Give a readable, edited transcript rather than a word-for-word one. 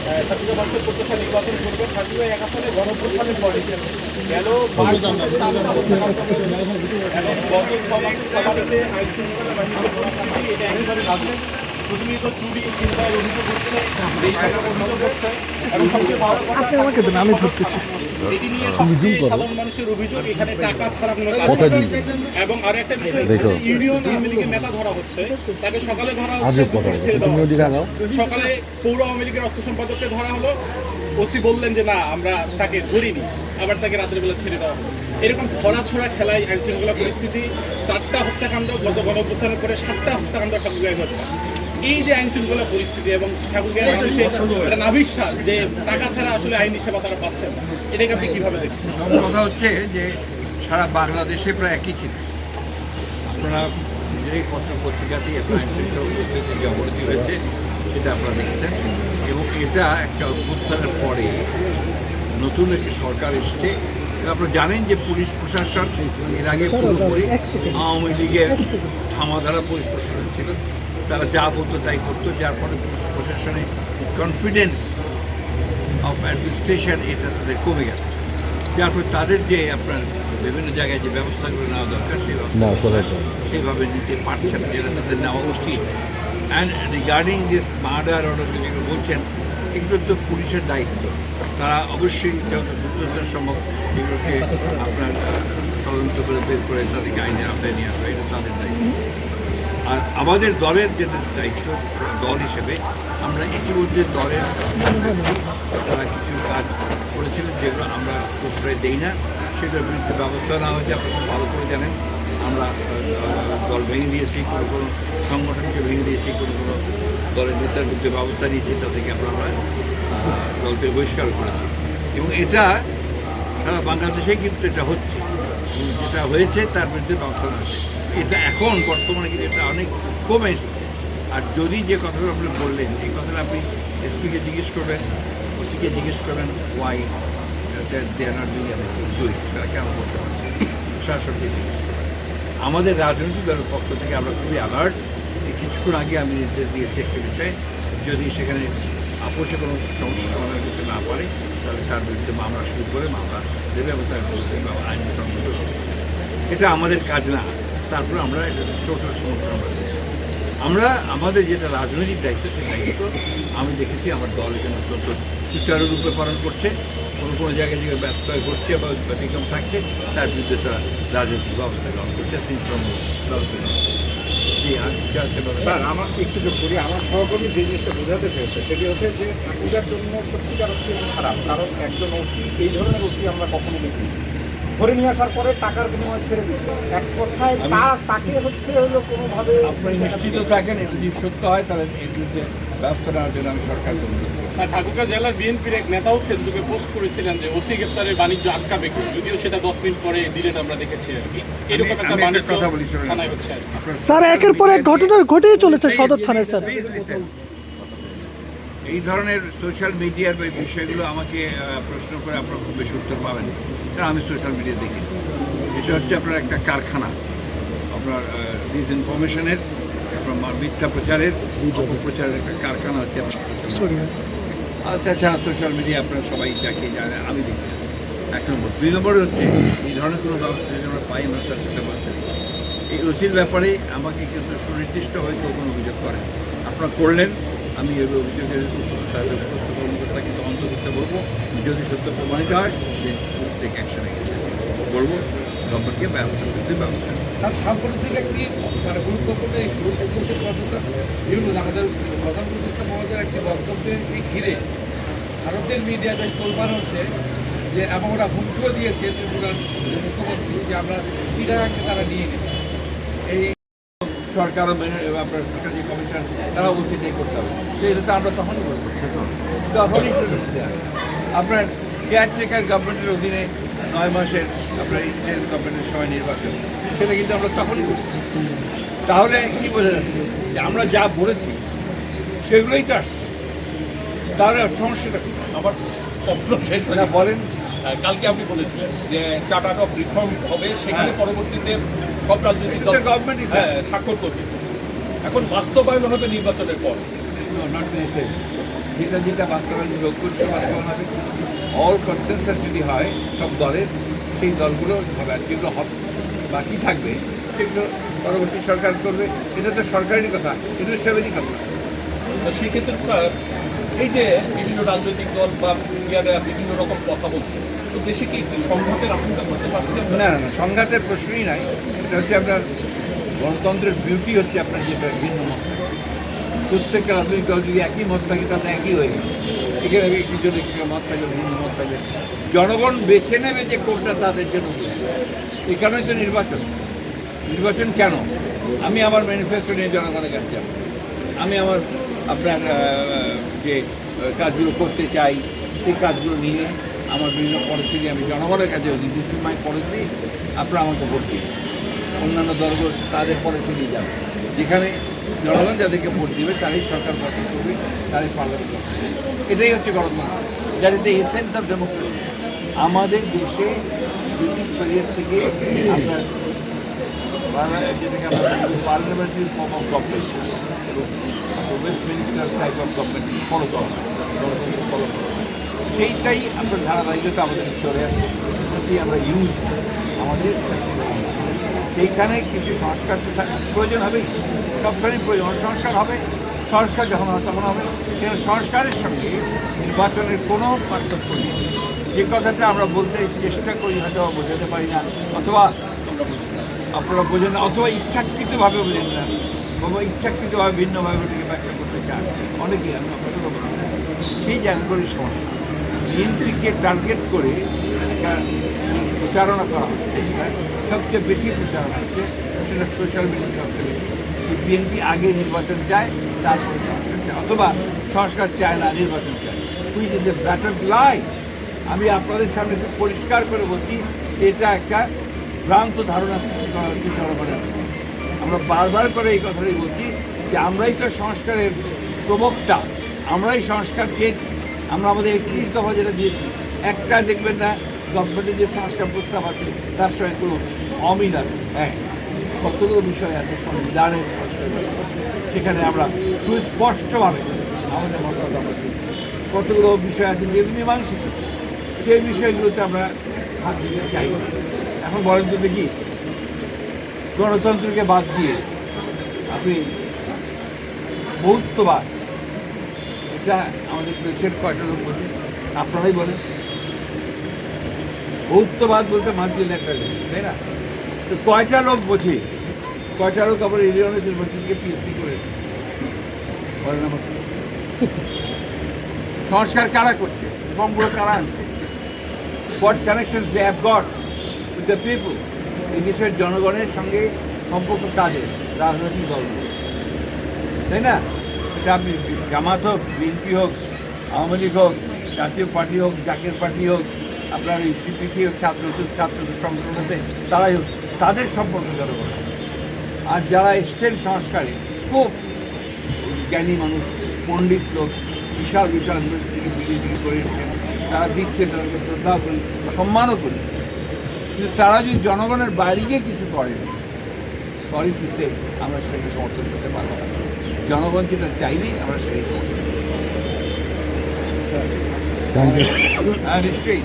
ছাত্রীরা মানুষের প্রত্যাশা নির্বাচন করবে। ছাত্রীরা এক আসনে গণপ্রস্থানের পরে গেল এবং গত সমাবেশে আইন শৃঙ্খলা বাহিনীর পরিস্থিতি এটা একেবারে লাগবে। প্রতিনিয়ত চুরি ছিনতাইয়ের অভিযোগ হচ্ছে, এই টাকা অভিযোগ হচ্ছে এবং সবচেয়ে বড় কথা আমি ধরতেছি এটি নিয়ে সবচেয়ে সাধারণ মানুষের অভিযোগ এখানে টাকা ছাড়া কোনো কাজ নেই। এবং আরো একটা বিষয় হচ্ছে ইউনিয়ন আওয়ামী লীগের নেতা ধরা হচ্ছে, তাকে সকালে ধরা হচ্ছে, দুপুরে ছেড়ে দেওয়া হচ্ছে। সকালে পৌর আওয়ামী লীগের অর্থ সম্পাদককে ধরা হলো, ওসি বললেন যে না আমরা তাকে ধরিনি, আবার তাকে রাতের বেলা ছেড়ে দেওয়া হলো। এরকম ধরাছোড়া খেলায় আইন শৃঙ্খলা পরিস্থিতি, 4টা হত্যাকাণ্ড গত গণঅভ্যুত্থানের পরে 7টা হত্যাকাণ্ড ঠাকুরগাঁয়ে হচ্ছে। এই যে আইন শৃঙ্খলা পরিস্থিতি এবং ঠাকুরগাঁয়ের মানুষের একটা নাবিশ্বাস যে টাকা ছাড়া আসলে আইনি সেবা তারা পাচ্ছেন না, এটাকে আপনি কিভাবে দেখছেন? কথা হচ্ছে যে সারা বাংলাদেশে প্রায় একই চিত্র। আপনারা নিজেরাই পত্রিকাতেই আইন শৃঙ্খলা পরিস্থিতি যে অবনতি হয়েছে সেটা আপনারা দেখছেন এবং এটা একটা অভ্যুত্থানের পরে নতুন একটি সরকার এসছে। আপনারা জানেন যে পুলিশ প্রশাসন এর আগে পুরোপুরি আওয়ামী লীগের থামাধারা পুলিশ প্রশাসন ছিল, তারা যা বলতো তাই করতো, যার ফলে প্রশাসনে কনফিডেন্স অফ অ্যাডমিনিস্ট্রেশন এটা তাদের কমে গেছে, যার ফলে তাদের যে আপনার বিভিন্ন জায়গায় যে ব্যবস্থাগুলো নেওয়া দরকার সেভাবে নিতে পারছে না, যেটা তাদের নেওয়া উচিত। And regarding this murder order যেগুলো বলছেন, এগুলো তো পুলিশের দায়িত্ব, তারা অবশ্যই যত দ্রুততার সম্ভব এগুলোকে আপনার তদন্ত করে বের করে তাদেরকে আইনের আওতায় নিয়ে আসবে, এটা তাদের দায়িত্ব। আর আমাদের দলের যেটা দায়িত্ব, দল হিসেবে আমরা ইতিমধ্যে দলের তারা কিছু কাজ করেছিলেন যেগুলো আমরা প্রশ্রয় দেই না, সেটার বিরুদ্ধে ব্যবস্থা নেওয়া হয়েছে। আপনারা ভালো করে জানেন আমরা দল ভেঙে দিয়েছি, কোনো সংগঠনকে ভেঙে দিয়েছি, কোনো দলের নেতার বিরুদ্ধে ব্যবস্থা নিয়েছি, তা থেকে আমরা দলকে বহিষ্কার করেছি এবং এটা সারা বাংলাদেশেই কিন্তু এটা হচ্ছে, যেটা হয়েছে তার বিরুদ্ধে ব্যবস্থা নেওয়া হয়েছে। এটা এখন বর্তমানে কিন্তু এটা অনেক কমে এসেছে। আর যদি যে কথাগুলো আপনি বললেন, এই কথাটা আপনি এসপিকে জিজ্ঞেস করবেন, ওসিকে জিজ্ঞেস করবেন, ওয়াই তারা কেন করতে পারছে, প্রশাসনকে জিজ্ঞেস করবেন। আমাদের রাজনৈতিক দলের পক্ষ থেকে আমরা খুবই অ্যালার্ট। কিছুক্ষণ আগে আমি নির্দেশ দিয়েছি একটা বিষয়ে, যদি সেখানে আপোষে কোনো সমস্যা সমাধান করতে না পারে তাহলে তার বিরুদ্ধে মামলা শুরু করে মামলা দেবে এবং তার বিরুদ্ধে আইন সম্মত হবে। এটা আমাদের কাজ না, তারপরে আমরা এটা টোটাল সমর্থন আমরা দিচ্ছি। আমরা আমাদের যেটা রাজনৈতিক দায়িত্ব, সেই দায়িত্ব আমি দেখেছি আমার দল এখানে অত্যন্ত সুচারুরূপে পালন করছে। কোনো জায়গায় যে ব্যর্থ ঘটছে বা ব্যতিক্রম থাকছে তার বিরুদ্ধে তারা রাজনৈতিক ব্যবস্থা গ্রহণ করছে, শৃঙ্খলামূলক ব্যবস্থা গ্রহণ করছে। স্যার আমার একটু যোগ করি, আমার সহকর্মী যে জিনিসটা বোঝাতে চেয়েছে সেটি হচ্ছে যে ঠাকুরগার জন্য সত্যিকার অর্থে খারাপ, কারণ একজন ওসি এই ধরনের ওসি আমরা কখনো দেখিনি, ধরে নিয়ে আসার পরে টাকার বিনিময়ে ছেড়ে দিচ্ছে। এক কথায় তাকে হচ্ছে হলো কোনোভাবে আপনি নিশ্চিত থাকেন এটা যদি সত্য হয় তাহলে এর বিরুদ্ধে ব্যবস্থা নেওয়ার জন্য আমি সরকার করব। ঠাকুরগাঁ জেলার বিএনপির এক নেতাও ফেসবুকে পোস্ট করেছিলেন যে ওসি গ্রেপ্তারের বাণিজ্য আটকাবে, যদিও সেটা 10 মিনিট পরে ডিলেট আমরা দেখেছি আর কি। এরকম একটা বাণিজ্য কথা বলি থানায় হচ্ছে। স্যার একের পর এক ঘটনা ঘটেই চলেছে সদর থানায়। স্যার এই ধরনের সোশ্যাল মিডিয়ার বিষয়গুলো আমাকে প্রশ্ন করে আপনারা খুব বেশি উত্তর পাবেন, কারণ আমি সোশ্যাল মিডিয়া দেখি। এটা হচ্ছে আপনার একটা কারখানা, আপনার ডিসইনফরমেশনের, আপনার মিথ্যা প্রচারের, অপপ্রচারের একটা কারখানা হচ্ছে আপনার। আর তাছাড়া সোশ্যাল মিডিয়া আপনারা সবাই দেখে জানে, আমি দেখি। 1 নম্বর। 2 নম্বরে হচ্ছে এই ধরনের কোনো ব্যবস্থা যদি আমরা পাই আমরা তার সাথে ব্যবস্থা নিই। এই ওসির ব্যাপারে আমাকে কিন্তু সুনির্দিষ্ট হয়তো কোনো অভিযোগ করেন, আপনারা করলেন, আমি এই অভিযোগের তাদের কর্মকর্তাকে তদন্ত করতে বলবো, যদি সত্য প্রমাণিত হয় যে প্রত্যেক অ্যাকশনে বলবো গভর্নমেন্টকে ব্যবস্থা। তার সাম্প্রতিক একটি মানে গুরুত্বপূর্ণ ইস্যু, সেটি হচ্ছে আমাদের প্রধান উপদেষ্টা মহোদয়ের একটি বক্তব্যের ঘিরে ভারতের মিডিয়া বেশ তোলপাড় হচ্ছে যে এবং ওরা হুমকিও দিয়েছে ত্রিপুরার মুখ্যমন্ত্রী যে আমরা চিটাগাংকে তারা নিয়ে নেব। এই সরকার আপনার যে কমিশন তারাও বলছে যে করতে হবে, তো এটা তো আমরা তখনই বলবো, তখনই করতে হবে। আপনার কেয়ারটেকার গভর্নমেন্টের অধীনে 9 মাসের আপনার ইন্টারিম গভর্নমেন্টের সময় নির্বাচন, সেটা কিন্তু আমরা তখনই বলছি। তাহলে কী বোঝা যাচ্ছে যে আমরা যা বলেছি সেগুলোই তো আসছে, তাহলে সমস্যাটা কি? আমার না বলেন। কালকে আপনি বলেছিলেন যে চার্টার অফ রিফর্ম হবে, সেখানে পরবর্তীতে সব রাজনৈতিক দল গভর্নমেন্ট স্বাক্ষর করবে। এখন বাস্তবায়ন হবে নির্বাচনের পর। যেটা যেটা বাস্তবায়ন যোগ্য সেটা বাস্তবায়ন হবে। অল কনসেনসাস যদি হয় সব দলের, সেই দলগুলো হবে, আর যেগুলো বাকি থাকবে সেগুলো পরবর্তী সরকার করবে। এটা তো সরকারেরই কথা, এটা সবেরই কথা। তো সেক্ষেত্রে স্যার এই যে বিভিন্ন রাজনৈতিক দল বা মিডিয়ারা বিভিন্ন রকম কথা বলছে, তো দেশে কি একটি সংঘাতের আশঙ্কা করতে পারছে? না না না, সংঘাতের প্রশ্নই নাই। এটা হচ্ছে আপনার গণতন্ত্রের বিউটি হচ্ছে আপনার যেটা ভিন্ন মত। প্রত্যেকটা রাজনৈতিক দল যদি একই মত থাকে তাহলে একই হয়ে গেল। এখানে একটি জন্য একটি মত থাকবে, ভিন্ন মত থাকবে, জনগণ বেছে নেবে যে কোনটা তাদের জন্য। এই কারণেই তো নির্বাচন। নির্বাচন কেন? আমি আমার ম্যানিফেস্টো নিয়ে জনগণের কাছে যাব, আমি আমার আপনার যে কাজগুলো করতে চাই সেই কাজগুলো নিয়ে আমার বিভিন্ন পলিসি নিয়ে আমি জনগণের কাছে বলছি, দিস ইজ মাই পলিসি, আপনারা আমাকে ভোট দিন। অন্যান্য দলগুলো তাদের পলিসি নিয়ে যাবে, যেখানে জনগণ যাদেরকে ভোট দেবে তারাই সরকার গঠন করবে, তারাই পার্লামেন্ট গঠন করবে। এটাই হচ্ছে গণতন্ত্র, that is the essence of democracy. আমাদের দেশে ব্রিটিশ পিরিয়ড থেকে আপনার যেটাকে আমরা parliamentary form of government, West minister type of government follow করা, গণতন্ত্র ফলো করা, সেইটাই আপনার ধারাবাহিকতা আমাদের চলে আসছে। সেটি আমরা ইউজ আমাদের সেইখানে কিছু সংস্কার তো প্রয়োজন হবেই, সবখানেই প্রয়োজন। সংস্কার হবে, সংস্কার যখন হবে তখন হবে। কিন্তু সংস্কারের সঙ্গে নির্বাচনের কোনো পার্থক্য নেই। যে কথাটা আমরা বলতে চেষ্টা করি হয়তো বোঝাতে পারি না, অথবা আপনারা বোঝেন না, অথবা ইচ্ছাকৃতভাবে বোঝেন না, বাবা ইচ্ছাকৃতভাবে ভিন্নভাবে ওটাকে ব্যাখ্যা করতে চান অনেকেই, আমি অতটা বলি না। সেই জায়গাগুলির সমস্যা বিএনপিকে টার্গেট করে একটা প্রচারণা করা হচ্ছে, যেটা সবচেয়ে বেশি প্রচারণা হচ্ছে, সেটা সোশ্যাল মিডিয়াতে সবচেয়ে বেশি। বিএনপি আগে নির্বাচন চায়, তারপরে সংস্কার চায়, অথবা সংস্কার চায় না, নির্বাচন চায়, হুইচ ইজ এ ব্যাটার লাই। আমি আপনাদের সামনে খুব পরিষ্কার করে বলছি, এটা একটা ভ্রান্ত ধারণা সৃষ্টি করা হচ্ছে জনগণের। আমরা বারবার করে এই কথাটাই বলছি যে আমরাই তো সংস্কারের প্রবক্তা, আমরাই সংস্কার চেয়েছি। আমরা আমাদের 31 দফা যেটা দিয়েছি, একটা দেখবেন না গভর্নমেন্টের যে সংস্কার প্রস্তাব আছে তার সঙ্গে কোনো অমিল আছে। হ্যাঁ, কতগুলো বিষয় আছে সংবিধানের, সেখানে আমরা সুস্পষ্টভাবে আমাদের মতামত আমরা দিই। কতগুলো বিষয় আছে যেগুলো মীমাংসিত, সেই বিষয়গুলোতে আমরা হাত দিতে চাই। এখন বলেন তো দেখি, গণতন্ত্রকে বাদ দিয়ে আপনি বহুত্ববাদ, এটা আমাদের দেশের কয়টা লোক বলে? আপনারাই বলেন। বহুত্ববাদ বলতে মাল্টিল্যাটারালিজম, তাই না? তো কয়টা লোক বোঝে? কয়টা লোক আবার ইলিনয় ইউনিভার্সিটিকে পিএইচডি করেছে? বলেন আমাকে। সংস্কার কারা করছে? ফর্মগুলো কারা আনছে? What connections they have got with the people? এই দেশের জনগণের সঙ্গে সম্পর্ক কাজে রাজনৈতিক দলগুলো, তাই না? এটা আপনি জামাত হোক, বিএনপি হোক, আওয়ামী লীগ হোক, জাতীয় পার্টি হোক, জাকের পার্টি হোক, আপনার এই সিপিসি হোক, ছাত্র সংগঠনতে তারাই হোক, তাদের সম্পর্ক জনগণ। আর যারা এসছেন সংস্কারে, খুব জ্ঞানী মানুষ, পণ্ডিত লোক, বিশাল বিশাল ইউনিভার্সিটি পিএইচডি করে এসছেন, তারা দিচ্ছে, তাদেরকে শ্রদ্ধাও করি, সম্মানও করি। কিন্তু তারা যদি জনগণের বাইরে গিয়ে কিছু করেন, সরি টু সে, আমরা সেটাকে সমর্থন করতে পারবো না। জনগণ যেটা চাইবে আমরা সেটাই সমর্থন করব। হ্যাঁ, নিশ্চয়ই।